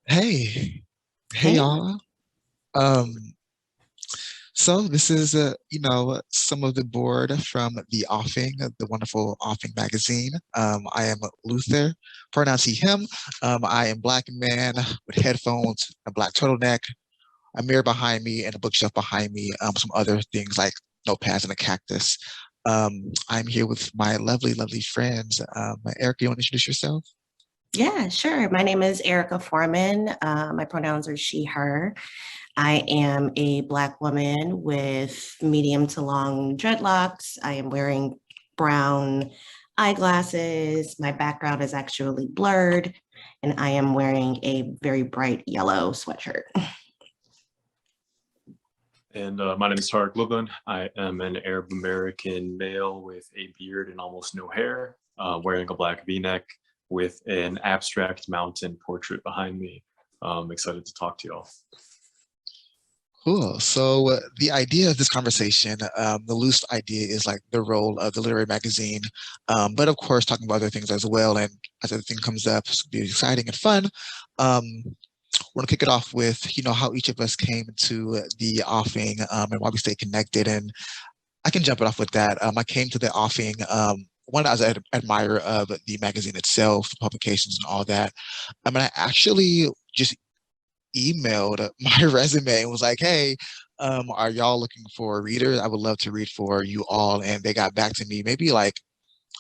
Hey, hey Hey. y'all. Um, so this is some of the board from the Offing, the wonderful Offing magazine. I am Luther, pronounce he him. I am black man with headphones, a black turtleneck, a mirror behind me, and a bookshelf behind me. Some other things like notepads and a cactus. I'm here with my lovely, lovely friends. Eric, you want to introduce yourself? Yeah, sure. My name is Aricka Foreman. My pronouns are she, her. I am a Black woman with medium to long dreadlocks. I am wearing brown eyeglasses. My background is actually blurred, and I am wearing a very bright yellow sweatshirt. And my name is Tariq Luthun. I am an Arab American male with a beard and almost no hair, wearing a black v-neck with an abstract mountain portrait behind me. Excited to talk to y'all. Cool. So the idea of this conversation, the loose idea is like the role of the literary magazine, but of course talking about other things as well. And as everything comes up, it's gonna be exciting and fun. Um, we're gonna kick it off with how each of us came to the offing and why we stay connected. And I can jump it off with that. I came to the offing. One, as an admirer of the magazine itself, the publications, and all that. I mean, I actually just emailed my resume and was like, hey, are y'all looking for a reader? I would love to read for you all. And they got back to me maybe like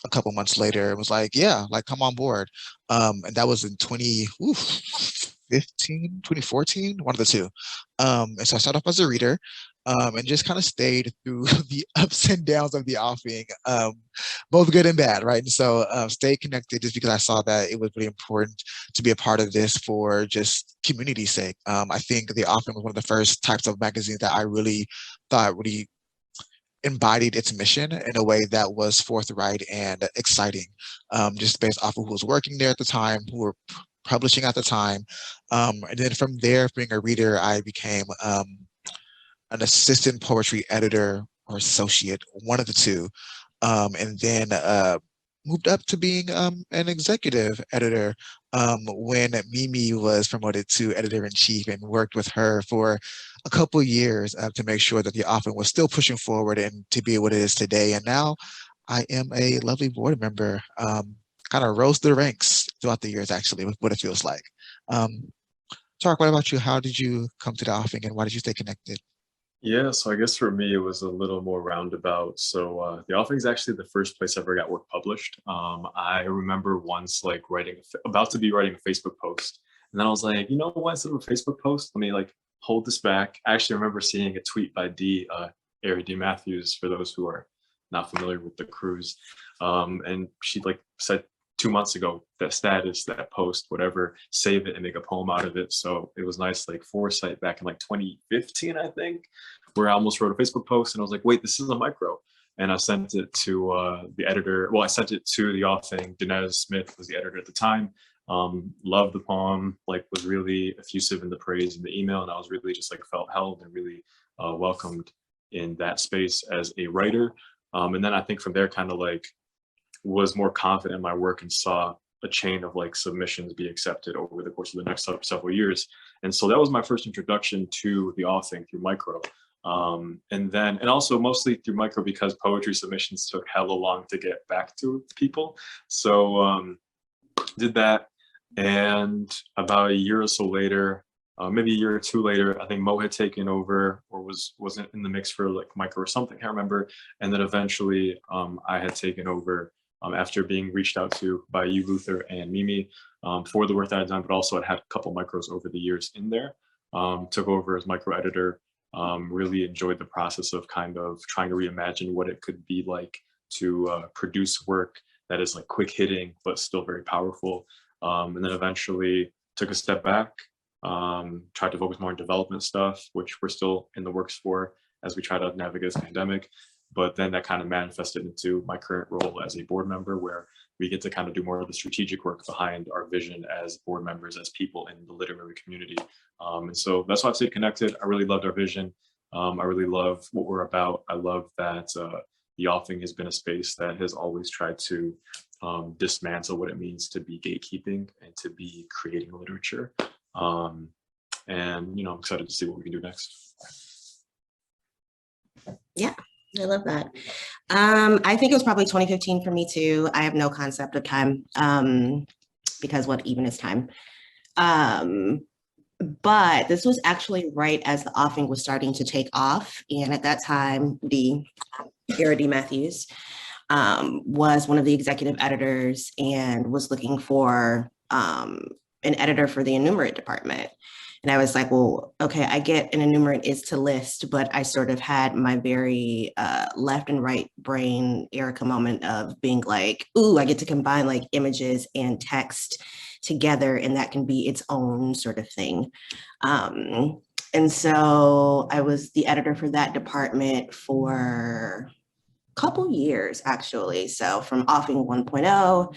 a couple months later and was like, yeah, like come on board. And that was in 2015, 2014, one of the two. And so I started off as a reader, and just kind of stayed through the ups and downs of the offing, both good and bad, right? And so stayed connected just because I saw that it was really important to be a part of this for just community's sake. I think the offing was one of the first types of magazines that I really thought really embodied its mission in a way that was forthright and exciting, just based off of who was working there at the time, who were publishing at the time. And then from there, being a reader, I became an assistant poetry editor or associate, one of the two, and then moved up to being an executive editor when Mimi was promoted to editor in chief and worked with her for a couple of years to make sure that the offering was still pushing forward and to be what it is today. And now I am a lovely board member, kind of rose through the ranks throughout the years, actually, with what it feels like. Um, Tark, what about you? How did you come to the offering and why did you stay connected? Yeah, so I guess for me it was a little more roundabout. So the offering is actually the first place I ever got work published. I remember once like about to be writing a Facebook post, and then I was like, you know what, instead of a Facebook post, let me like hold this back. I actually remember seeing a tweet by Ari D. Matthews, for those who are not familiar with the cruise, and she like said 2 months ago that status, that post, whatever, save it and make a poem out of it. So it was nice, like foresight back in like 2015, I think, where I almost wrote a Facebook post and I was like, wait, this is a micro. And I sent it to the editor. Well, I sent it to the offing. Dinez Smith was the editor at the time. Loved the poem, like was really effusive in the praise in the email. And I was really just like felt held and really welcomed in that space as a writer. And then I think from there kind of like was more confident in my work and saw a chain of like submissions be accepted over the course of the next several years. And so that was my first introduction to the offing through micro. And also mostly through micro because poetry submissions took hella long to get back to people. So did that. And about a year or so later, maybe a year or two later, I think Mo had taken over or wasn't in the mix for like micro or something, I can't remember. And then eventually I had taken over after being reached out to by you, Luther, and Mimi for the work that I'd done, but also I'd had a couple micros over the years in there. Took over as micro editor. Really enjoyed the process of kind of trying to reimagine what it could be like to produce work that is like quick hitting but still very powerful. And then eventually took a step back, tried to focus more on development stuff, which we're still in the works for as we try to navigate this pandemic. But then that kind of manifested into my current role as a board member, where we get to kind of do more of the strategic work behind our vision as board members, as people in the literary community. And so that's why I've stayed connected. I really loved our vision. I really love what we're about. I love that the offing has been a space that has always tried to dismantle what it means to be gatekeeping and to be creating literature. And I'm excited to see what we can do next. Yeah, I love that. I think it was probably 2015 for me too. I have no concept of time, because what even is time? But this was actually right as the offing was starting to take off. And at that time, Era D. Matthews was one of the executive editors and was looking for an editor for the enumerate department. And I was like, well, okay, I get an enumerate is to list, but I sort of had my very left and right brain Aricka moment of being like, ooh, I get to combine like images and text together, and that can be its own sort of thing. And so I was the editor for that department for a couple years, actually. So from offing 1.0,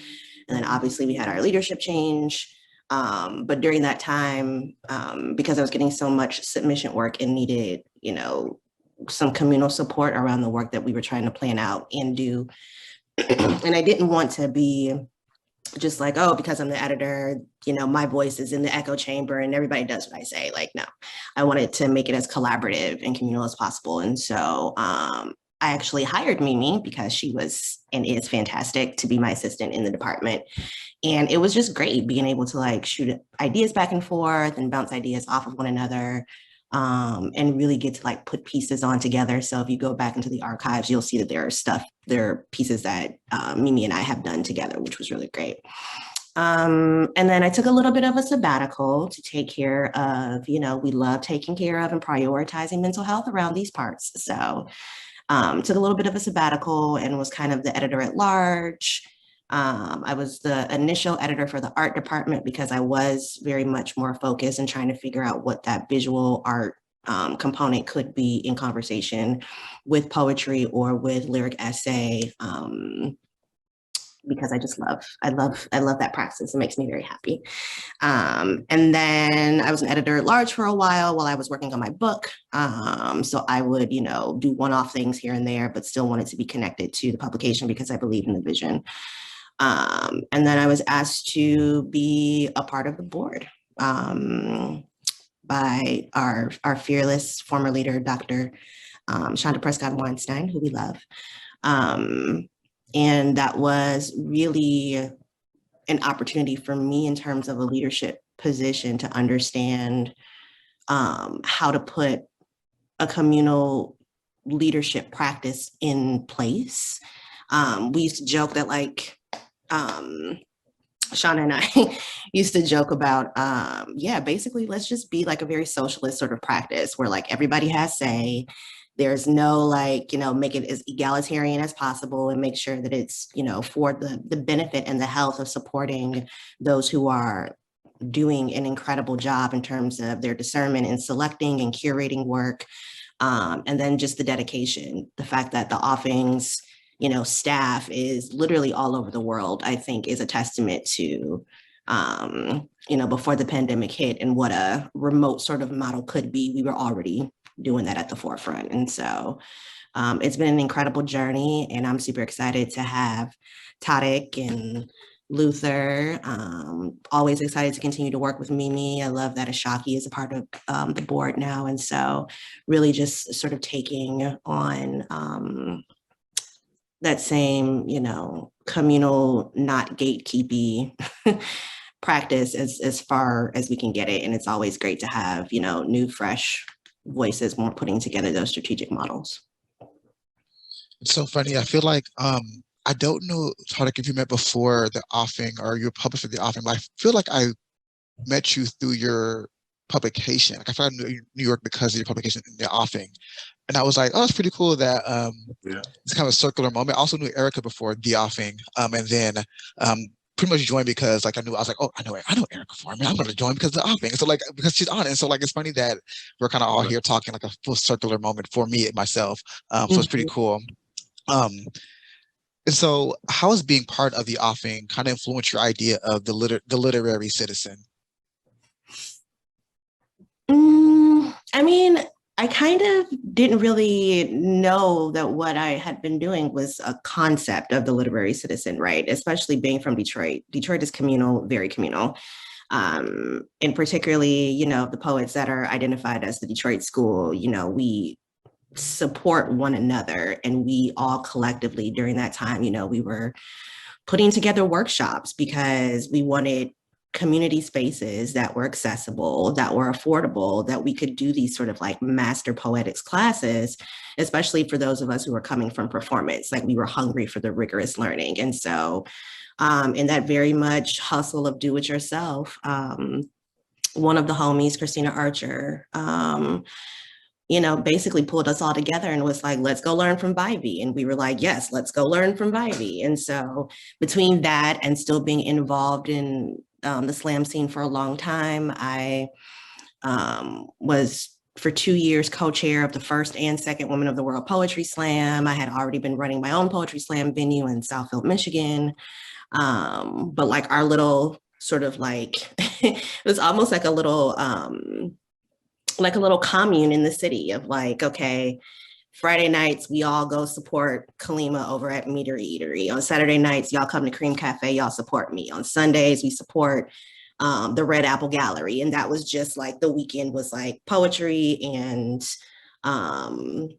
and then obviously we had our leadership change. But during that time, because I was getting so much submission work and needed, some communal support around the work that we were trying to plan out and do. And I didn't want to be just like, oh, because I'm the editor, my voice is in the echo chamber and everybody does what I say. Like, no, I wanted to make it as collaborative and communal as possible. And so I actually hired Mimi because she was and is fantastic to be my assistant in the department. And it was just great being able to like shoot ideas back and forth and bounce ideas off of one another, and really get to like put pieces on together. So if you go back into the archives, you'll see that there are pieces that Mimi and I have done together, which was really great. And then I took a little bit of a sabbatical to take care of, we love taking care of and prioritizing mental health around these parts. So took a little bit of a sabbatical and was kind of the editor at large. I was the initial editor for the art department because I was very much more focused and trying to figure out what that visual art component could be in conversation with poetry or with lyric essay, because I love that practice. It makes me very happy. And then I was an editor at large for a while I was working on my book. So I would, do one-off things here and there, but still wanted to be connected to the publication because I believe in the vision. And then I was asked to be a part of the board by our fearless former leader, Dr. Shonda Prescott-Weinstein, who we love. And that was really an opportunity for me in terms of a leadership position to understand how to put a communal leadership practice in place. We used to joke that like, Shauna and I used to joke about, basically let's just be like a very socialist sort of practice where like everybody has say. There's no like, make it as egalitarian as possible and make sure that it's, for the benefit and the health of supporting those who are doing an incredible job in terms of their discernment and selecting and curating work. And then just the dedication, the fact that the offings, staff is literally all over the world, I think is a testament to, before the pandemic hit and what a remote sort of model could be, we were already doing that at the forefront. And so it's been an incredible journey and I'm super excited to have Tariq and Luther. Always excited to continue to work with Mimi. I love that Ashaki is a part of the board now. And so really just sort of taking on that same, communal, not gatekeepy practice as far as we can get it. And it's always great to have, new, fresh voices when we're putting together those strategic models. It's so funny. I feel like I don't know, Tariq, if you met before the offing or you were published for the offing, but I feel like I met you through your publication. Like I found New York because of your publication in the offing. And I was like, oh, it's pretty cool that it's kind of a circular moment. I also knew Aricka before the offing. And then pretty much joined because like I was like, oh, I know Aricka Foreman. I'm gonna join because of the offing. So like because she's on it. And so like it's funny that we're kind of all here talking like a full circular moment for me and myself. So it's pretty cool. And so how has being part of the offing kind of influenced your idea of the literary citizen? I mean, I kind of didn't really know that what I had been doing was a concept of the literary citizen, right? Especially being from Detroit. Detroit is communal, very communal. And particularly, you know, the poets that are identified as the Detroit School, you know, we support one another, and we all collectively during that time, you know, we were putting together workshops because we wanted community spaces that were accessible, that were affordable, that we could do these sort of like master poetics classes, especially for those of us who were coming from performance. Like, we were hungry for the rigorous learning. And so in that very much hustle of do it yourself, one of the homies, Christina Archer, you know, basically pulled us all together and was like, let's go learn from Vivey. And we were like, yes, let's go learn from Vivey. And so between that and still being involved in the slam scene for a long time, I was for 2 years co-chair of the first and second Women of the World Poetry Slam. I had already been running my own poetry slam venue in Southfield, Michigan. But like our little sort of like, it was almost like a little commune in the city of like, okay, Friday nights, we all go support Kalima over at Meadery Eatery. On Saturday nights, y'all come to Cream Cafe, y'all support me. On Sundays, we support the Red Apple Gallery. And that was just like, the weekend was like poetry, and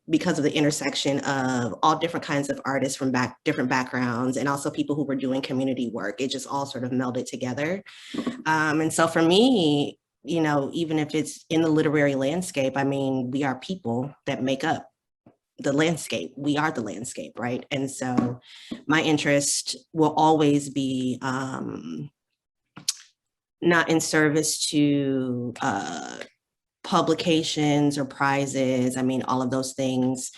because of the intersection of all different kinds of artists from different backgrounds, and also people who were doing community work, it just all sort of melded together. And so for me, you know, even if it's in the literary landscape, I mean, we are people that make up the landscape. We are the landscape, right? And so my interest will always be not in service to publications or prizes. I mean, all of those things,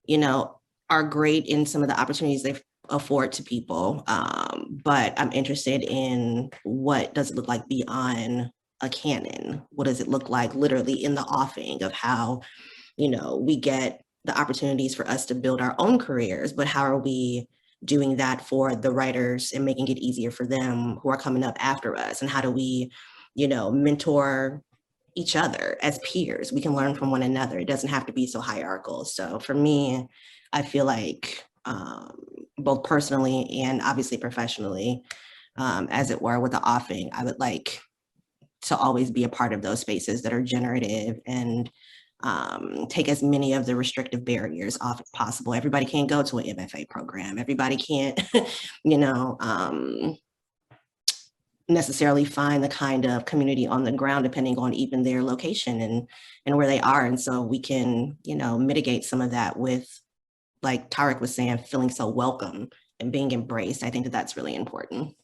you know, are great in some of the opportunities they afford to people. But I'm interested in what does it look like beyond a canon? What does it look like literally in the offing of how, you know, we get the opportunities for us to build our own careers, but how are we doing that for the writers and making it easier for them who are coming up after us? And how do we, you know, mentor each other as peers? We can learn from one another. It doesn't have to be so hierarchical. So for me, I feel like both personally and obviously professionally, as it were, with the offing, I would like to always be a part of those spaces that are generative and take as many of the restrictive barriers off as possible. Everybody can't go to an MFA program. Everybody can't, you know, necessarily find the kind of community on the ground, depending on even their location and where they are. And so we can, you know, mitigate some of that with, like Tariq was saying, feeling so welcome and being embraced. I think that that's really important.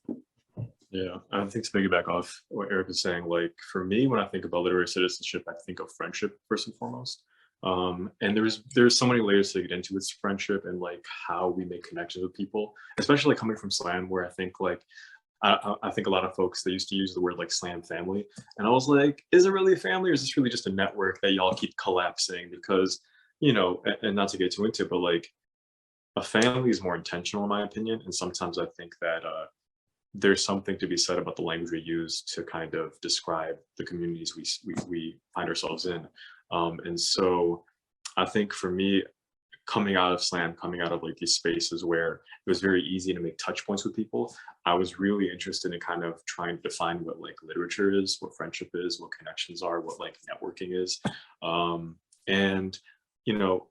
Yeah, I think to piggyback off what Eric is saying, like for me, when I think about literary citizenship, I think of friendship first and foremost. And there's so many layers to get into with friendship and like how we make connections with people, especially like coming from slam, where I think like I think a lot of folks, they used to use the word like slam family, and I was like, is it really a family, or is this really just a network that y'all keep collapsing? Because, you know, and not to get too into it, but like a family is more intentional in my opinion, and sometimes I think that there's something to be said about the language we use to kind of describe the communities we find ourselves in. And so I think for me, coming out of slam, coming out of like these spaces where it was very easy to make touch points with people, I was really interested in kind of trying to define what like literature is, what friendship is, what connections are, what like networking is. And, you know,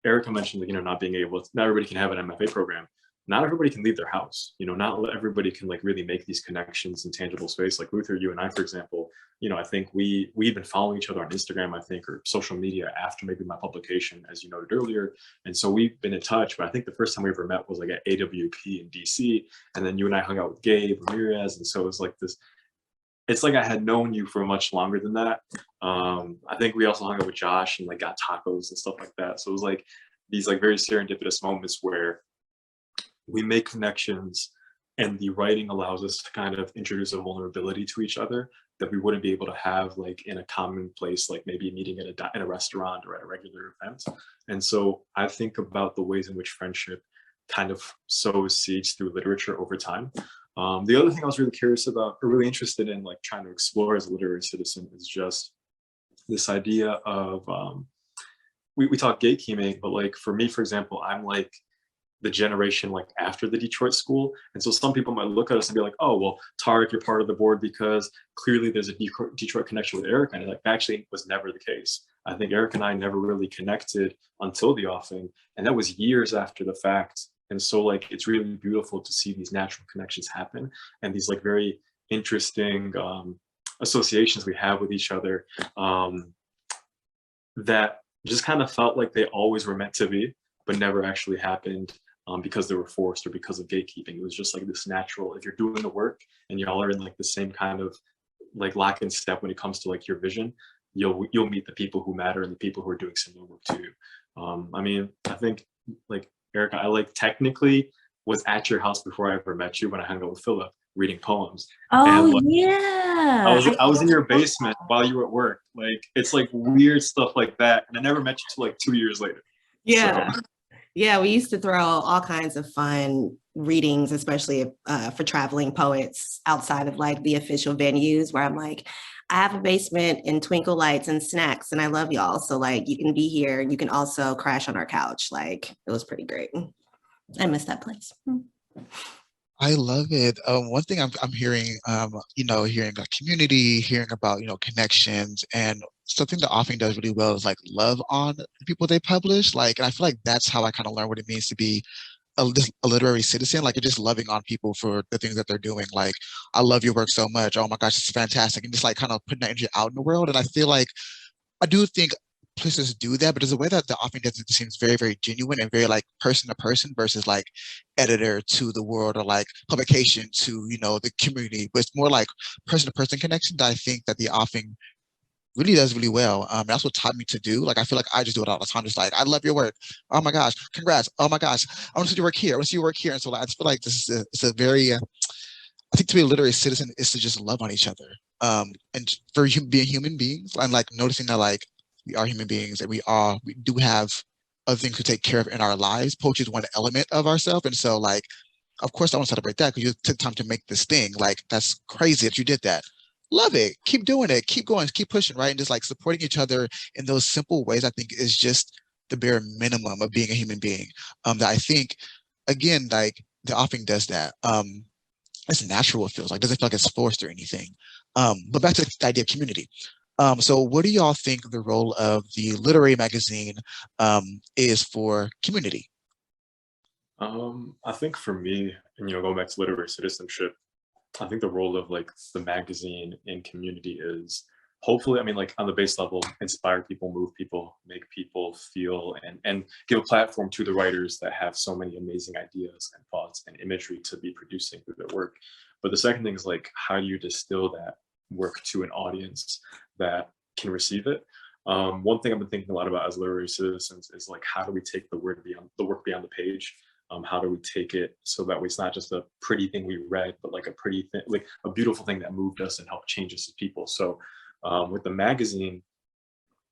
Aricka mentioned that, you know, not everybody can have an MFA program. Not everybody can leave their house, you know, not everybody can like really make these connections in tangible space. Like Luther, you and I, for example, you know, I think we've been following each other on Instagram, I think, or social media after maybe my publication, as you noted earlier. And so we've been in touch, but I think the first time we ever met was like at AWP in DC. And then you and I hung out with Gabe Ramirez. And so it was like this, it's like I had known you for much longer than that. I think we also hung out with Josh and like got tacos and stuff like that. So it was like these like very serendipitous moments where we make connections and the writing allows us to kind of introduce a vulnerability to each other that we wouldn't be able to have like in a common place, like maybe meeting at a restaurant or at a regular event. And so I think about the ways in which friendship kind of sows seeds through literature over time. The other thing I was really curious about, or really interested in like trying to explore as a literary citizen, is just this idea of, we talk gatekeeping, but like for me, for example, I'm like, the generation like after the Detroit school. And so some people might look at us and be like, oh, well, Tariq, you're part of the board because clearly there's a Detroit connection with Aricka. And like, actually was never the case. I think Aricka and I never really connected until the offing. And that was years after the fact. And so like, it's really beautiful to see these natural connections happen and these like very interesting associations we have with each other that just kind of felt like they always were meant to be, but never actually happened because they were forced or because of gatekeeping. It was just like this natural, if you're doing the work and y'all are in like the same kind of like lock in step when it comes to like your vision, you'll meet the people who matter and the people who are doing similar work to you. I mean, I think like Aricka, I like technically was at your house before I ever met you when I hung out with Philip reading poems. Oh, and, like, yeah. I was in your basement while you were at work. Like, it's like weird stuff like that. And I never met you till like 2 years later. Yeah. So. Yeah, we used to throw all kinds of fun readings, especially for traveling poets outside of like the official venues where I'm like, I have a basement and twinkle lights and snacks and I love y'all. So like you can be here and you can also crash on our couch. Like it was pretty great. I miss that place. I love it. One thing I'm hearing, hearing about community, hearing about, connections, and something that often does really well is like love on the people they publish. Like, and I feel like that's how I kind of learn what it means to be a literary citizen. Like, you're just loving on people for the things that they're doing. Like, I love your work so much. Oh my gosh, it's fantastic. And just like kind of putting that energy out in the world. And I feel like I do think places do that, but there's a way that the offering does it seems very, very genuine and very like person to person versus like editor to the world or like publication to, the community. But it's more like person to person connection that I think that the offering really does really well. That's what taught me to do. Like, I feel like I just do it all the time. Just like, I love your work. Oh my gosh, congrats. Oh my gosh, I want to see your work here. I want to see your work here. And so like, I just feel like it's a very, I think to be a literary citizen is to just love on each other. And for being human beings and like noticing that like we are human beings and we do have other things to take care of in our lives. Poetry is one element of ourselves. And so like, of course I want to celebrate that because you took time to make this thing. Like, that's crazy that you did that. Love it. Keep doing it. Keep going. Keep pushing, right? And just like supporting each other in those simple ways, I think is just the bare minimum of being a human being. That I think, again, like the offering does that. It's natural, it feels like. It doesn't feel like it's forced or anything. But back to the idea of community. So what do y'all think the role of the literary magazine is for community? I think for me, and going back to literary citizenship, I think the role of like the magazine in community is hopefully, I mean, like on the base level, inspire people, move people, make people feel and give a platform to the writers that have so many amazing ideas and thoughts and imagery to be producing through their work. But the second thing is like, how do you distill that work to an audience that can receive it? One thing I've been thinking a lot about as literary citizens is like, how do we take the work beyond the page? How do we take it so that way it's not just a pretty thing we read, but like a pretty thing, like a beautiful thing that moved us and helped change us as people. So with the magazine,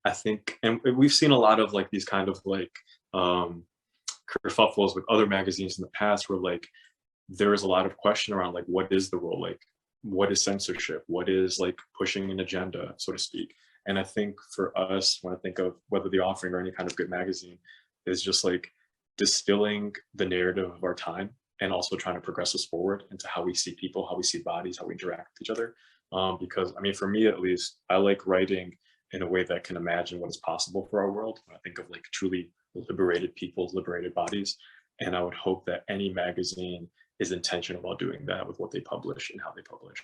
I think, and we've seen a lot of like these kind of like kerfuffles with other magazines in the past where like there is a lot of question around like, what is the role? Like, what is censorship? What is like pushing an agenda, so to speak? And I think for us, when I think of whether the offering or any kind of good magazine, is just like distilling the narrative of our time and also trying to progress us forward into how we see people, how we see bodies, how we interact with each other. Because I mean, for me at least, I like writing in a way that can imagine what is possible for our world. When I think of like truly liberated peoples, liberated bodies, and I would hope that any magazine is intentional about doing that with what they publish and how they publish.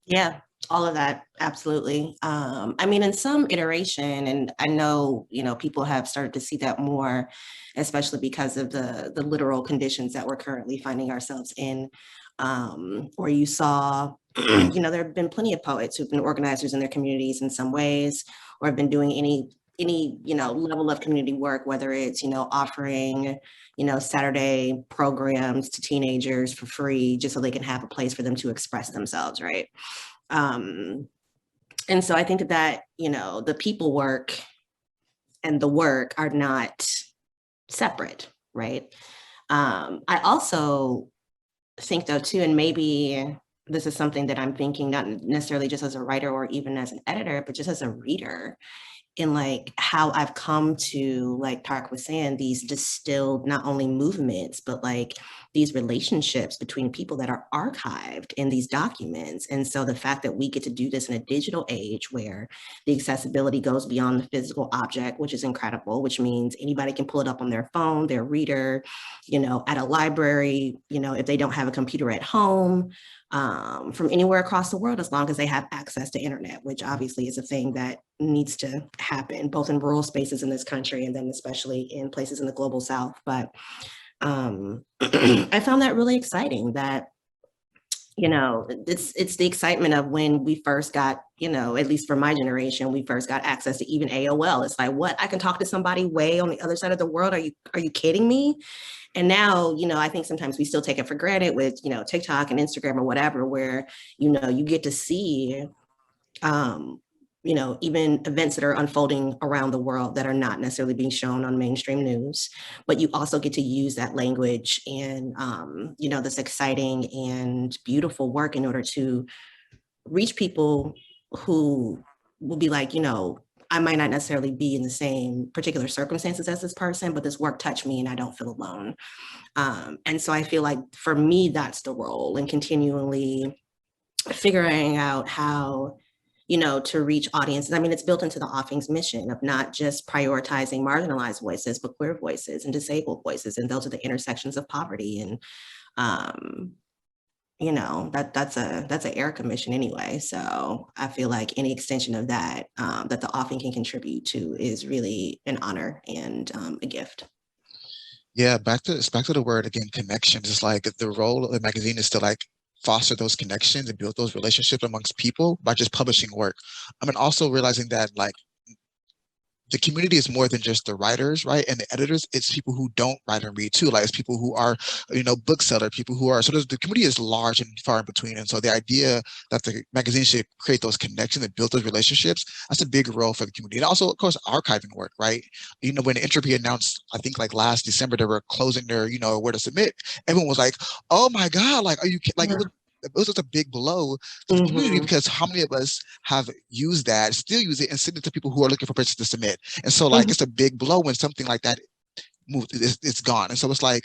Yeah, all of that, absolutely. I mean, in some iteration, and I know, people have started to see that more, especially because of the literal conditions that we're currently finding ourselves in, where you saw, there have been plenty of poets who've been organizers in their communities in some ways, or have been doing any level of community work, whether it's, offering, Saturday programs to teenagers for free, just so they can have a place for them to express themselves, right? And so I think that, the people work and the work are not separate, right? I also think though too, and maybe this is something that I'm thinking, not necessarily just as a writer or even as an editor, but just as a reader, in like how I've come to, like Tariq was saying, these distilled not only movements, but like these relationships between people that are archived in these documents. And so the fact that we get to do this in a digital age where the accessibility goes beyond the physical object, which is incredible, which means anybody can pull it up on their phone, their reader, you know, at a library, you know, if they don't have a computer at home, from anywhere across the world, as long as they have access to internet, which obviously is a thing that needs to happen both in rural spaces in this country and then especially in places in the global South. But I found that really exciting that, you know, it's the excitement of when we first got, you know, at least for my generation, we first got access to even AOL. It's like, what? I can talk to somebody way on the other side of the world. Are you kidding me? And now, you know, I think sometimes we still take it for granted with, you know, TikTok and Instagram or whatever, where, you know, you get to see, you know, even events that are unfolding around the world that are not necessarily being shown on mainstream news, but you also get to use that language and, you know, this exciting and beautiful work in order to reach people who will be like, you know, I might not necessarily be in the same particular circumstances as this person, but this work touched me and I don't feel alone. And so I feel like for me, that's the role, and continually figuring out how, you know, to reach audiences. I mean, it's built into the Offing's mission of not just prioritizing marginalized voices, but queer voices and disabled voices. And those are the intersections of poverty. And, you know, that's a Aricka mission anyway. So I feel like any extension of that, that the Offing can contribute to is really an honor and a gift. Yeah, back to the word again, connections. It's like the role of the magazine is to like foster those connections and build those relationships amongst people by just publishing work. I mean, also realizing that like the community is more than just the writers, right? And the editors, it's people who don't write and read too. Like it's people who are, you know, bookseller, people who are, so the community is large and far in between. And so the idea that the magazine should create those connections and build those relationships, that's a big role for the community. And also, of course, archiving work, right? You know, when Entropy announced, I think like last December, they were closing their, you know, where to submit, everyone was like, oh my God, like, are you, like, it was just a big blow to the community because how many of us have used that, still use it, and send it to people who are looking for places to submit? And so, like, it's a big blow when something like that moved, it's gone. And so it's like,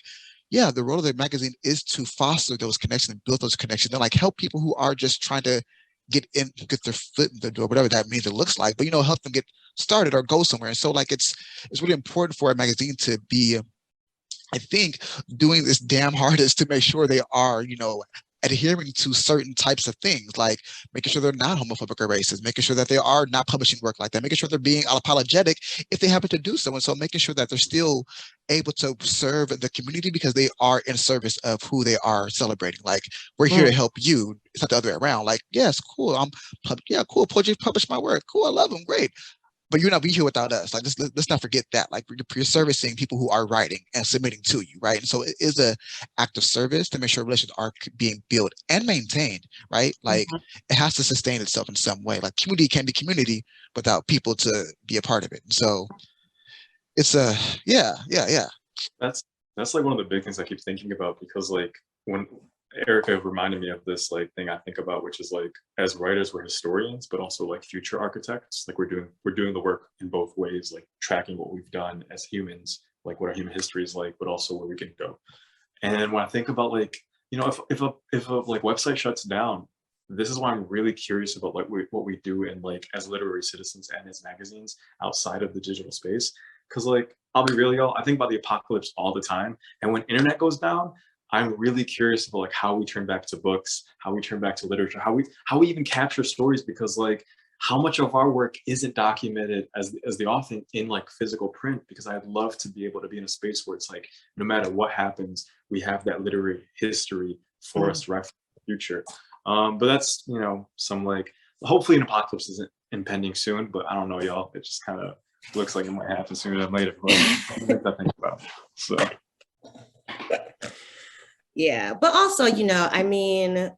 yeah, the role of the magazine is to foster those connections and build those connections and like help people who are just trying to get their foot in the door, whatever that means, it looks like, but you know, help them get started or go somewhere. And so, like, it's really important for a magazine to be, I think, doing this damn hardest to make sure they are, you know, adhering to certain types of things, like making sure they're not homophobic or racist, making sure that they are not publishing work like that, making sure they're being unapologetic if they happen to do so. And so making sure that they're still able to serve the community because they are in service of who they are celebrating. Like, we're here to help you. It's not the other way around. Like, yes, cool. Yeah, cool. Publish my work. Cool. I love them. Great. But you're not be here without us. Like, let's not forget that. Like, you're servicing people who are writing and submitting to you, right? And so it is a act of service to make sure relations are being built and maintained, right? Like, it has to sustain itself in some way. Like, community can't be community without people to be a part of it. And so it's yeah. That's like one of the big things I keep thinking about, because like when Aricka reminded me of this like thing I think about, which is like, as writers, we're historians, but also like future architects. Like we're doing the work in both ways, like tracking what we've done as humans, like what our human history is like, but also where we can go. And when I think about like, you know, if a like website shuts down, this is why I'm really curious about like what we do in like as literary citizens and as magazines outside of the digital space. Because like, I'll be real, y'all, I think about the apocalypse all the time. And when internet goes down, I'm really curious about like how we turn back to books, how we turn back to literature, how we even capture stories, because like how much of our work isn't documented as the author in like physical print, because I'd love to be able to be in a space where it's like, no matter what happens, we have that literary history for us to write for the future. But that's, you know, some like, hopefully an apocalypse isn't impending soon, but I don't know, y'all. It just kind of looks like it might happen sooner than later. But I think about. So. Yeah, but also, you know, I mean,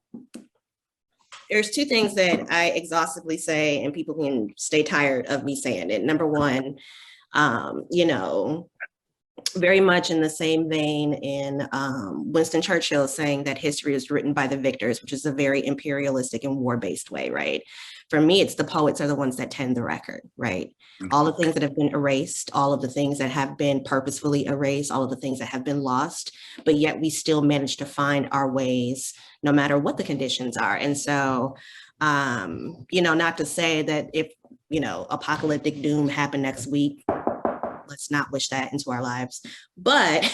there's two things that I exhaustively say, and people can stay tired of me saying it. Number one, you know, very much in the same vein in Winston Churchill saying that history is written by the victors, which is a very imperialistic and war-based way, right? For me, it's the poets are the ones that tend the record, right? All the things that have been erased, all of the things that have been purposefully erased, all of the things that have been lost, but yet we still manage to find our ways no matter what the conditions are. And so, not to say that if, apocalyptic doom happened next week, let's not wish that into our lives. But,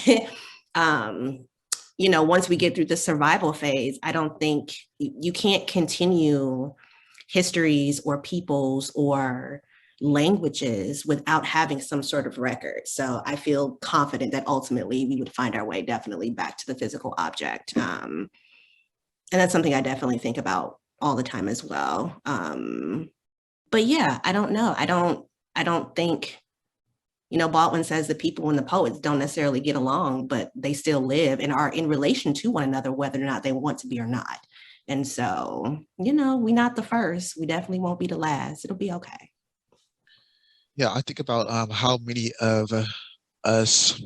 once we get through the survival phase, I don't think you can't continue histories or peoples or languages without having some sort of record. So I feel confident that ultimately we would find our way definitely back to the physical object. And that's something I definitely think about all the time as well. But yeah, I don't know. I don't think, Baldwin says the people and the poets don't necessarily get along, but they still live and are in relation to one another, whether or not they want to be or not. And so, we're not the first. We definitely won't be the last. It'll be okay. Yeah, I think about how many of us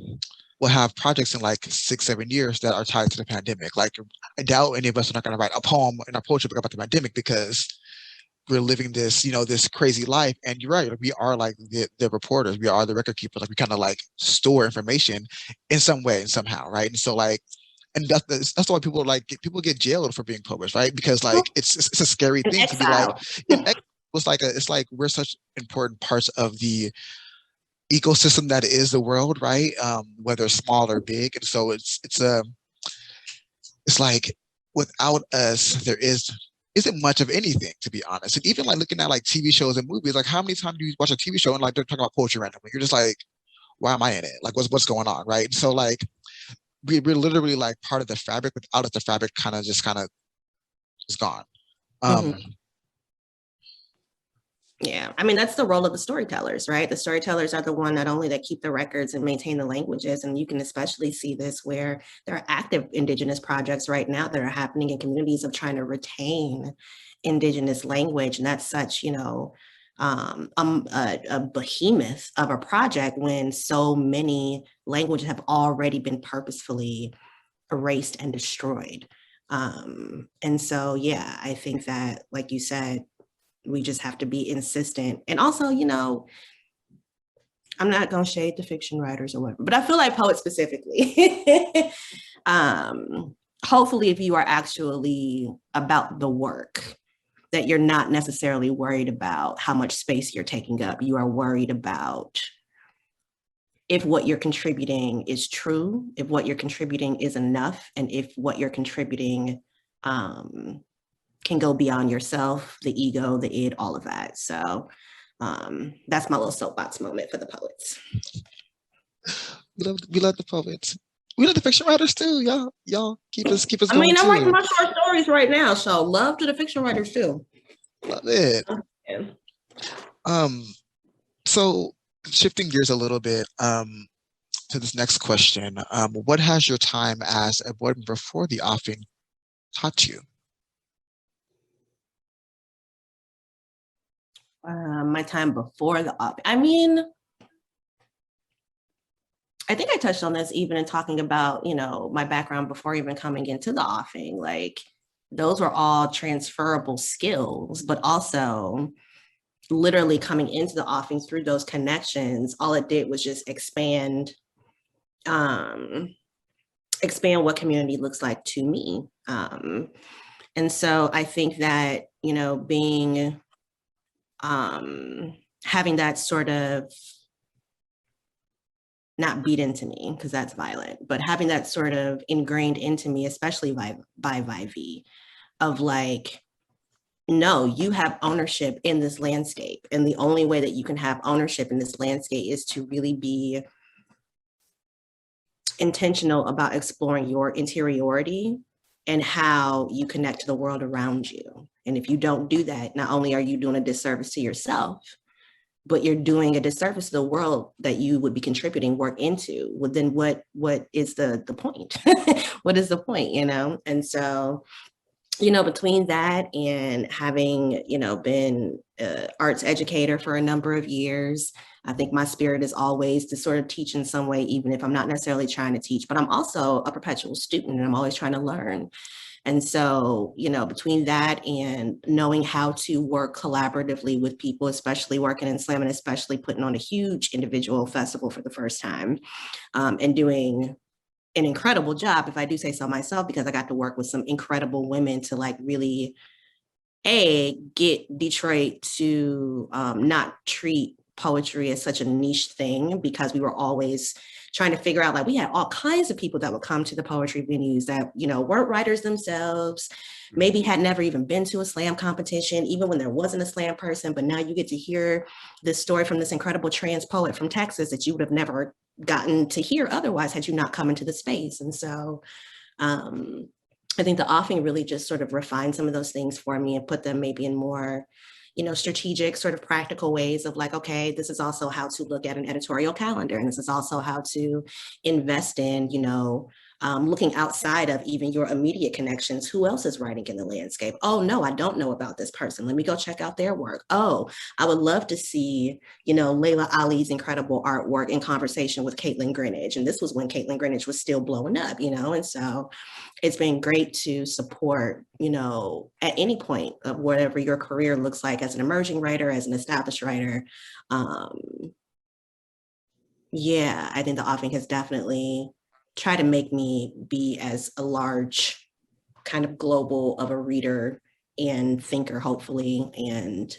will have projects in like 6-7 years that are tied to the pandemic. Like, I doubt any of us are not going to write a poem in our poetry book about the pandemic because we're living this, this crazy life. And you're right, we are like the reporters, we are the record keepers. Like, we kind of like store information in some way and somehow, right? And so like, and that's why people get jailed for being poets, right? Because like it's a scary In thing to be like, exile. it's like we're such important parts of the ecosystem that is the world, right? Whether small or big. And so it's like without us, there isn't much of anything, to be honest. And even like looking at like TV shows and movies, like how many times do you watch a TV show and like they're talking about poetry randomly? You're just like, why am I in it? Like, what's going on, right? And so like we're literally like part of the fabric. Without it, the fabric kind of is gone. Mm-hmm. Yeah, I mean, that's the role of the storytellers, right? The storytellers are the one not only that keep the records and maintain the languages, and you can especially see this where there are active Indigenous projects right now that are happening in communities of trying to retain Indigenous language. And that's such, a behemoth of a project when so many languages have already been purposefully erased and destroyed. And so, yeah, I think that, like you said, we just have to be insistent. And also, I'm not going to shade the fiction writers or whatever, but I feel like poets specifically. Hopefully, if you are actually about the work, that you're not necessarily worried about how much space you're taking up. You are worried about if what you're contributing is true, if what you're contributing is enough, and if what you're contributing can go beyond yourself, the ego, the id, all of that. So that's my little soapbox moment for the poets. We love the poets. We love the fiction writers too. Y'all keep us going. I mean, I'm too. writing my short stories right now, so love to the fiction writers too. Love it. Yeah. So shifting gears a little bit to this next question, what has your time as a board member for the offing taught you? My time before the op. I mean, I think I touched on this even in talking about, my background before even coming into the offing. Like, those were all transferable skills, but also literally coming into the offing through those connections, all it did was just expand what community looks like to me. And so I think that, being having that sort of, not beat into me because that's violent, but having that sort of ingrained into me, especially by Vivi, of like, no, you have ownership in this landscape. And the only way that you can have ownership in this landscape is to really be intentional about exploring your interiority and how you connect to the world around you. And if you don't do that, not only are you doing a disservice to yourself, but you're doing a disservice to the world that you would be contributing work into. Well, then what is the point? What is the point, And so, between that and having, been an arts educator for a number of years, I think my spirit is always to sort of teach in some way, even if I'm not necessarily trying to teach, but I'm also a perpetual student and I'm always trying to learn. And so, you know, between that and knowing how to work collaboratively with people, especially working in slam and especially putting on a huge individual festival for the first time, and doing an incredible job, if I do say so myself, because I got to work with some incredible women to like really get Detroit to not treat poetry as such a niche thing, because we were always trying to figure out, like, we had all kinds of people that would come to the poetry venues that, you know, weren't writers themselves, maybe had never even been to a slam competition, even when there wasn't a slam person. But now you get to hear this story from this incredible trans poet from Texas that you would have never gotten to hear otherwise had you not come into the space. And so I think the offing really just sort of refined some of those things for me and put them maybe in more, you know, strategic, sort of practical ways of like, okay, this is also how to look at an editorial calendar. And this is also how to invest in, you know, looking outside of even your immediate connections. Who else is writing in the landscape? Oh, no, I don't know about this person. Let me go check out their work. Oh, I would love to see, you know, Layla Ali's incredible artwork in conversation with Caitlin Greenidge. And this was when Caitlin Greenidge was still blowing up, you know, and so it's been great to support, you know, at any point of whatever your career looks like as an emerging writer, as an established writer. Yeah, I think the offing has definitely tried to make me be as a large kind of global of a reader and thinker, hopefully, and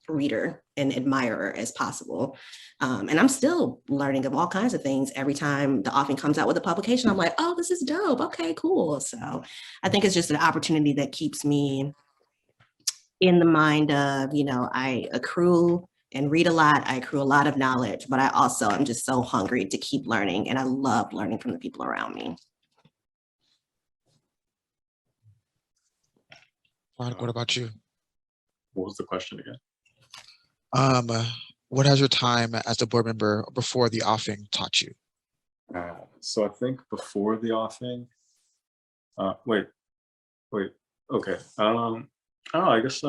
reader and admirer as possible. And I'm still learning of all kinds of things every time the offing comes out with a publication. I'm like, oh, this is dope. Okay, cool. So I think it's just an opportunity that keeps me in the mind of, you know, I accrue and read a lot. I accrue a lot of knowledge, but I also am just so hungry to keep learning. And I love learning from the people around me. What about you? What was the question again? What has your time as a board member before the offing taught you? So I think before the offing, wait, okay. I don't know, I guess,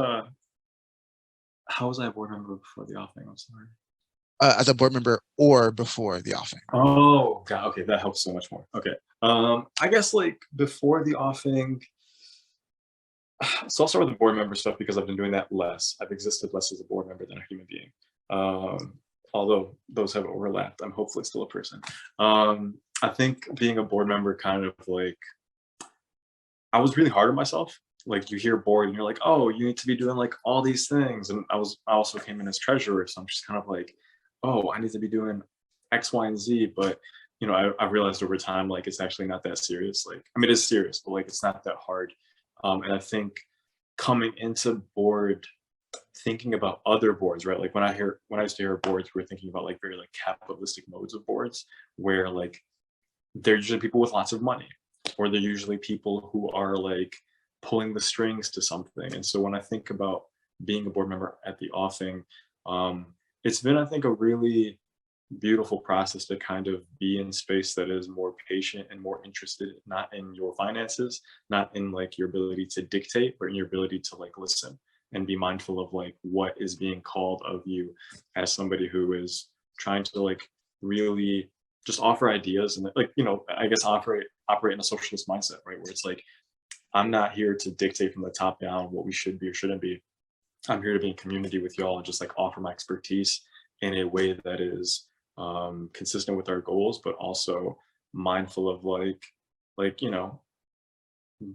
how was I a board member before the offing? I'm sorry. As a board member or before the offing? Oh, God, okay, that helps so much more. Okay. I guess like before the offing, so I'll start with the board member stuff because I've been doing that less. I've existed less as a board member than a human being. Although those have overlapped, I'm hopefully still a person. I think being a board member kind of like, I was really hard on myself. Like you hear board and you're like, oh, you need to be doing like all these things. And I also came in as treasurer. So I'm just kind of like, oh, I need to be doing X, Y, and Z. But you know, I realized over time, like it's actually not that serious. Like, I mean, it is serious, but like it's not that hard. And I think coming into board, thinking about other boards, right? Like when I used to hear boards, we were thinking about like very like capitalistic modes of boards, where like they're usually people with lots of money, or they're usually people who are like pulling the strings to something. And so when I think about being a board member at the offing, it's been, I think, a really beautiful process to kind of be in space that is more patient and more interested, not in your finances, not in like your ability to dictate, but in your ability to like listen and be mindful of like what is being called of you as somebody who is trying to like really just offer ideas and like, you know, I guess operate in a socialist mindset, right? Where it's like, I'm not here to dictate from the top down what we should be or shouldn't be. I'm here to be in community with y'all and just like offer my expertise in a way that is consistent with our goals, but also mindful of like, you know,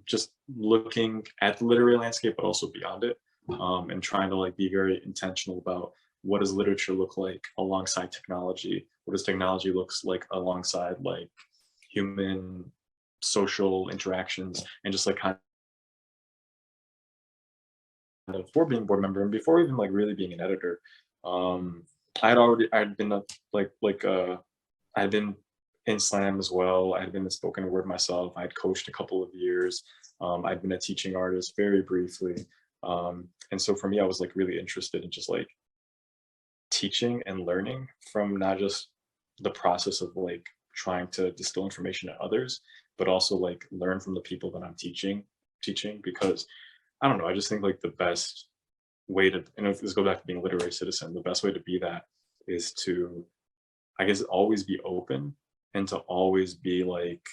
just looking at the literary landscape, but also beyond it, and trying to like be very intentional about what does literature look like alongside technology? What does technology looks like alongside like human social interactions, and just like kind of before being board member and before even like really being an editor, I'd been I had been in slam as well. I had been in spoken word myself. I had coached a couple of years. I'd been a teaching artist very briefly. And so for me, I was like really interested in just like teaching and learning from not just the process of like trying to distill information to others, but also like learn from the people that I'm teaching, because I don't know, I just think like the best way to, and if this goes back to being a literary citizen, the best way to be that is to, I guess, always be open and to always be like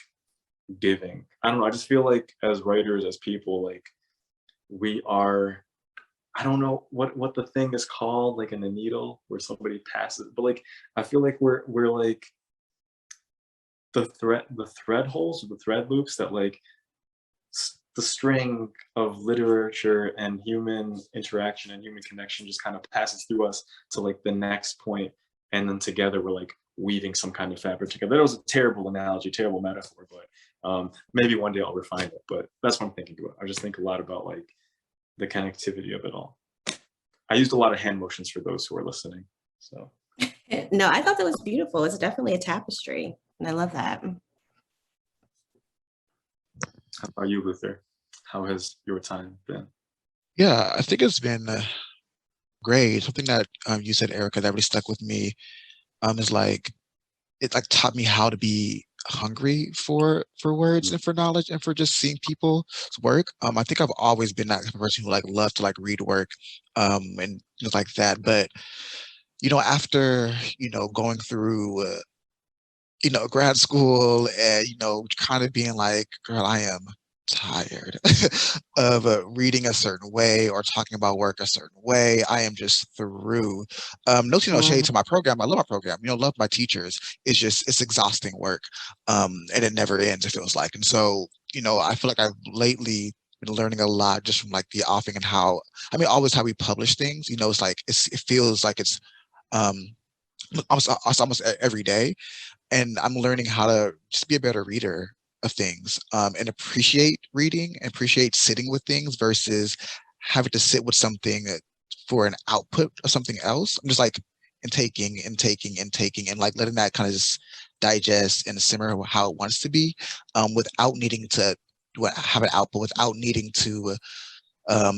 giving. I don't know. I just feel like as writers, as people, like we are, I don't know what the thing is called, like in a needle where somebody passes, but like I feel like we're like the thread holes or the thread loops that like the string of literature and human interaction and human connection just kind of passes through us to like the next point, and then together we're like weaving some kind of fabric together. That was a terrible analogy, terrible metaphor, but maybe one day I'll refine it. But that's what I'm thinking about. I just think a lot about like the connectivity of it all. I used a lot of hand motions for those who are listening. So No, I thought that was beautiful. It's definitely a tapestry, and I love that. how about you, Luther? How has your time been? Yeah, I think it's been great. Something that you said, Aricka, that really stuck with me is like it like taught me how to be hungry for words and for knowledge and for just seeing people's work. I think I've always been that type of person who like loved to like read work and things like that. But after going through grad school and kind of being like, girl, I am tired of reading a certain way or talking about work a certain way. I am just through. No shade Mm. to my program. I love my program. Love my teachers. It's exhausting work, and it never ends. It feels like, and so I feel like I've lately been learning a lot just from like the offing and how always how we publish things. It's like it feels like it's um almost every day, and I'm learning how to just be a better reader of things, and appreciate reading and appreciate sitting with things versus having to sit with something for an output of something else. I'm just like and taking and taking and taking and like letting that kind of just digest and simmer how it wants to be, without needing to have an output, without needing to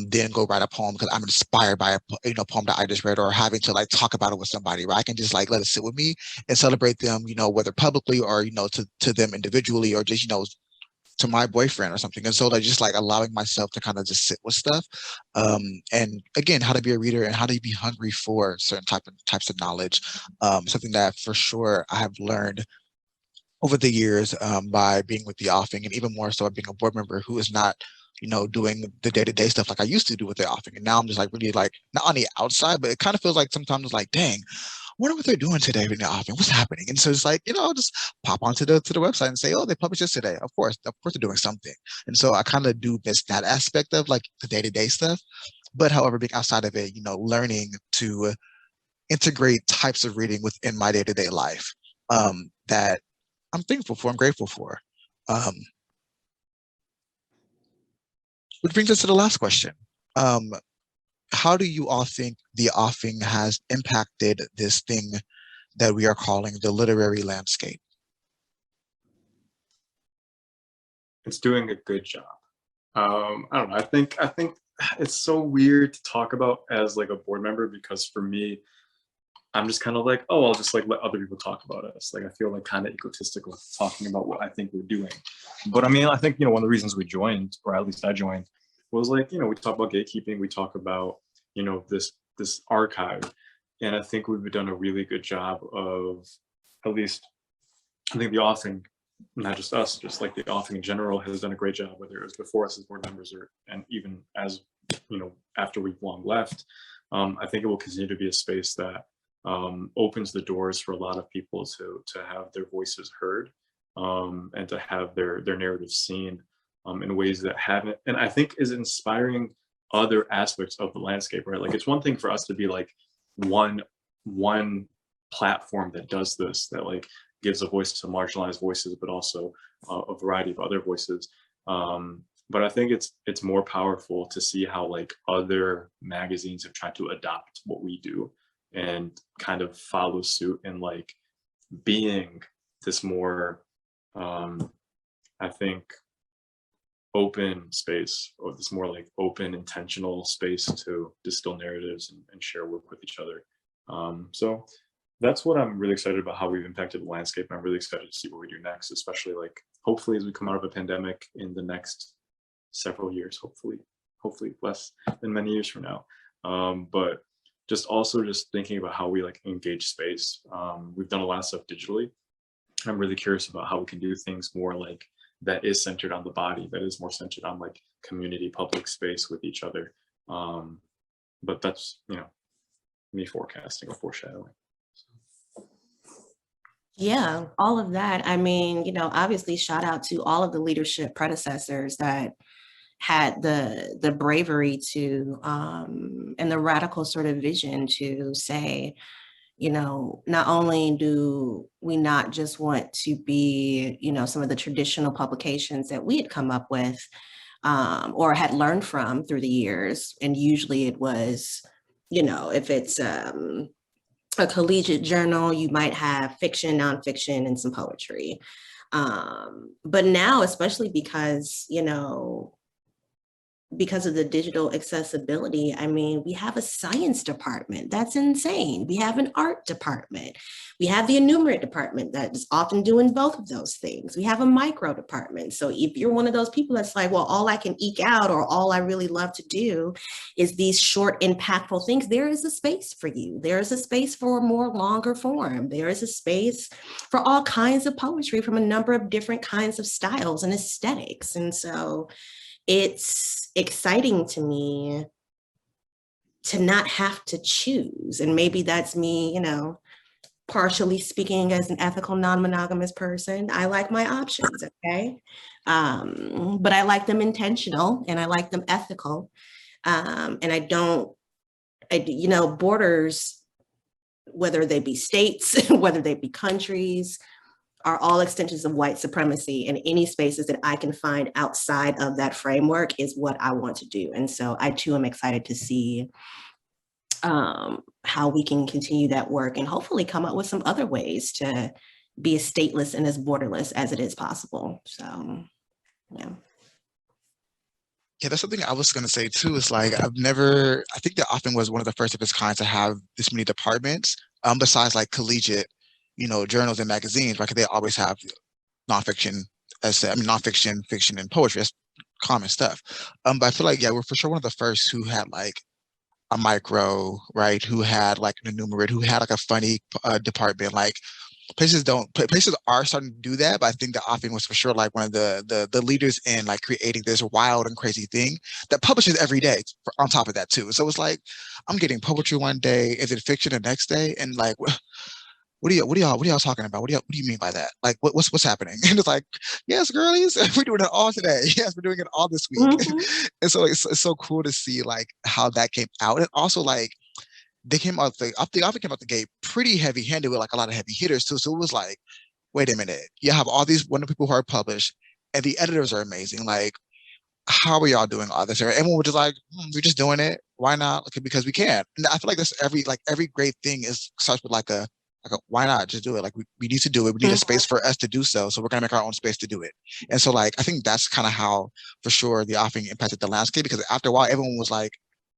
then go write a poem because I'm inspired by a poem that I just read, or having to like talk about it with somebody, where I can just like let it sit with me and celebrate them, whether publicly or to them individually, or just to my boyfriend or something. And so like just like allowing myself to kind of just sit with stuff, and again, how to be a reader and how to be hungry for certain types of knowledge, something that for sure I have learned over the years, by being with the offing, and even more so being a board member who is not doing the day-to-day stuff like I used to do with the offing. And now I'm just like really like not on the outside, but it kind of feels like sometimes it's like, dang, I wonder what they're doing today in the offing. What's happening? And so it's like, I'll just pop onto the website and say, oh, they published this today. Of course they're doing something. And so I kind of do miss that aspect of like the day-to-day stuff. But however, being outside of it, learning to integrate types of reading within my day-to-day life, that I'm thankful for, I'm grateful for. Um, which brings us to the last question. Um, how do you all think the offing has impacted this thing that we are calling the literary landscape? It's doing a good job. I don't know. I think it's so weird to talk about as like a board member, because for me, I'm just kind of like, oh, I'll just like let other people talk about us. Like I feel like kind of egotistical talking about what I think we're doing. But I mean, I think one of the reasons we joined, or at least I joined, was like we talk about gatekeeping, we talk about this archive, and I think we've done a really good job of, at least I think the offing, not just us, just like the offing in general, has done a great job, whether it was before us as board members or and even as after we've long left. I think it will continue to be a space that opens the doors for a lot of people to have their voices heard, and to have their narratives seen, in ways that haven't, and I think is inspiring other aspects of the landscape. Right, like it's one thing for us to be like one platform that does this, that like gives a voice to marginalized voices, but also a variety of other voices. But I think it's more powerful to see how like other magazines have tried to adopt what we do and kind of follow suit, and like being this more, I think, open space, or this more like open, intentional space to distill narratives and share work with each other. So that's what I'm really excited about, how we've impacted the landscape. And I'm really excited to see what we do next, especially like hopefully as we come out of a pandemic in the next several years, hopefully less than many years from now. But just also just thinking about how we like engage space. We've done a lot of stuff digitally. I'm really curious about how we can do things more like that is centered on the body, that is more centered on like community public space with each other. But that's, you know, me forecasting or foreshadowing. Yeah, all of that. I mean, you know, obviously shout out to all of the leadership predecessors that had the bravery to and the radical sort of vision to say, you know, not only do we not just want to be, you know, some of the traditional publications that we had come up with or had learned from through the years, and usually it was, you know, if it's a collegiate journal, you might have fiction, nonfiction, and some poetry. But now, especially because, you know, because of the digital accessibility, I mean, we have a science department. That's insane. We have an art department. We have the enumerate department that is often doing both of those things. We have a micro department. So if you're one of those people that's like, well, all I can eke out or all I really love to do is these short, impactful things, there is a space for you. There is a space for a more longer form. There is a space for all kinds of poetry from a number of different kinds of styles and aesthetics. And so it's exciting to me to not have to choose. And maybe that's me, you know, partially speaking as an ethical non-monogamous person. I like my options, okay? But I like them intentional and I like them ethical. And you know, borders, whether they be states, whether they be countries, are all extensions of white supremacy, and any spaces that I can find outside of that framework is what I want to do. And so I too am excited to see how we can continue that work and hopefully come up with some other ways to be as stateless and as borderless as it is possible. So, yeah. Yeah, that's something I was going to say too. Is like I think the Offing was one of the first of its kind to have this many departments. Besides like collegiate, you know, journals and magazines, right? 'Cause they always have nonfiction, nonfiction, fiction, and poetry. That's common stuff. But I feel like, yeah, we're for sure one of the first who had like a micro, right? Who had like an enumerate, who had like a funny department. Like places are starting to do that, but I think the Offing was for sure like one of the leaders in like creating this wild and crazy thing that publishes every day on top of that too. So it's like I'm getting poetry one day, is it fiction the next day? And like what are y'all talking about? What do you mean by that? Like what's happening? And it's like, yes, girlies, we're doing it all today. Yes, we're doing it all this week. Mhm. And so it's so cool to see like how that came out. And also like they came out the Often came out the gate pretty heavy handed with like a lot of heavy hitters too. So it was like, wait a minute, you have all these wonderful people who are published and the editors are amazing. Like, how are y'all doing all this? Or everyone was just like, we're just doing it. Why not? Like, because we can. And I feel like this every great thing is starts with like a why not just do it? Like we need to do it. We need a space for us to do so. So we're gonna make our own space to do it. And so like I think that's kind of how for sure the Offing impacted the landscape because after a while everyone was like,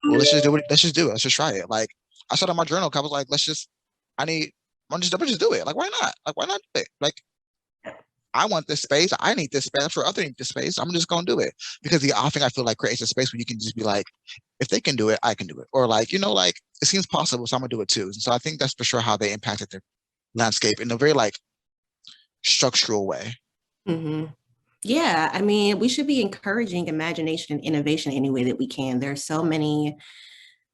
well, let's just do it. Let's just do it. Let's just try it. Like I said on my journal, I was like, I'm just do it. Like why not? Like why not do it? Like I want this space. I need this space. I'm sure others need this space. I'm just gonna do it because the Offing I feel like creates a space where you can just be like, if they can do it, I can do it, or like you know, like it seems possible, so I'm gonna do it too. And so I think that's for sure how they impacted the landscape in a very like structural way. Mm-hmm. Yeah, I mean, we should be encouraging imagination and innovation any way that we can. There's so many,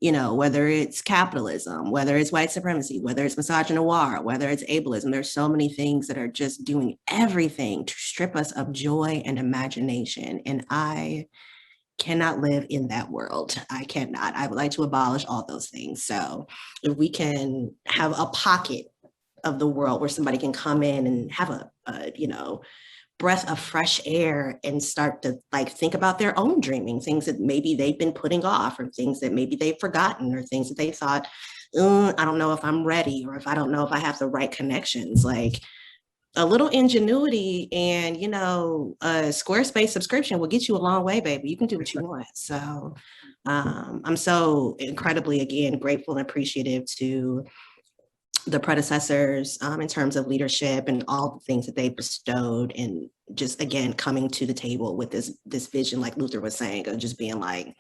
you know, whether it's capitalism, whether it's white supremacy, whether it's misogynoir, whether it's ableism, there's so many things that are just doing everything to strip us of joy and imagination. And I cannot live in that world. I cannot. I would like to abolish all those things. So if we can have a pocket of the world where somebody can come in and have a you know, breath of fresh air and start to like think about their own dreaming, things that maybe they've been putting off or things that maybe they've forgotten or things that they thought, I don't know if I'm ready or if I don't know if I have the right connections. Like a little ingenuity and, you know, a Squarespace subscription will get you a long way, baby. You can do what you want. So I'm so incredibly, again, grateful and appreciative to the predecessors in terms of leadership and all the things that they bestowed and just again coming to the table with this vision like Luther was saying of just being like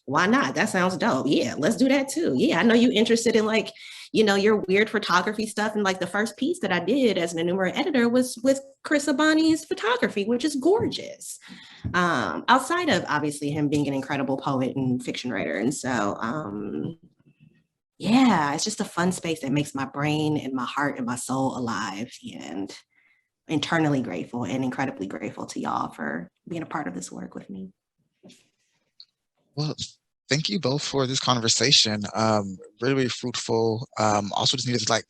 why not? That sounds dope. Yeah, let's do that too. Yeah, I know you're interested in like, your weird photography stuff. And like the first piece that I did as an enumerate editor was with Chris Abani's photography, which is gorgeous. Outside of obviously him being an incredible poet and fiction writer. And so, yeah, it's just a fun space that makes my brain and my heart and my soul alive, and internally grateful and incredibly grateful to y'all for being a part of this work with me. Well, thank you both for this conversation. Really, really fruitful. Also just needed to like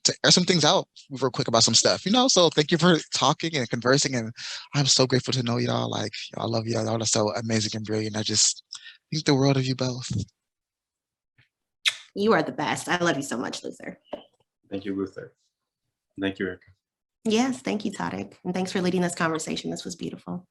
to air some things out real quick about some stuff, so thank you for talking and conversing, and I'm so grateful to know y'all. Like, I love y'all. Y'all are so amazing and brilliant. I just think the world of you both. You are the best. I love you so much, Luther. Thank you, Luther. Thank you, Aricka. Yes, thank you, Tariq. And thanks for leading this conversation. This was beautiful.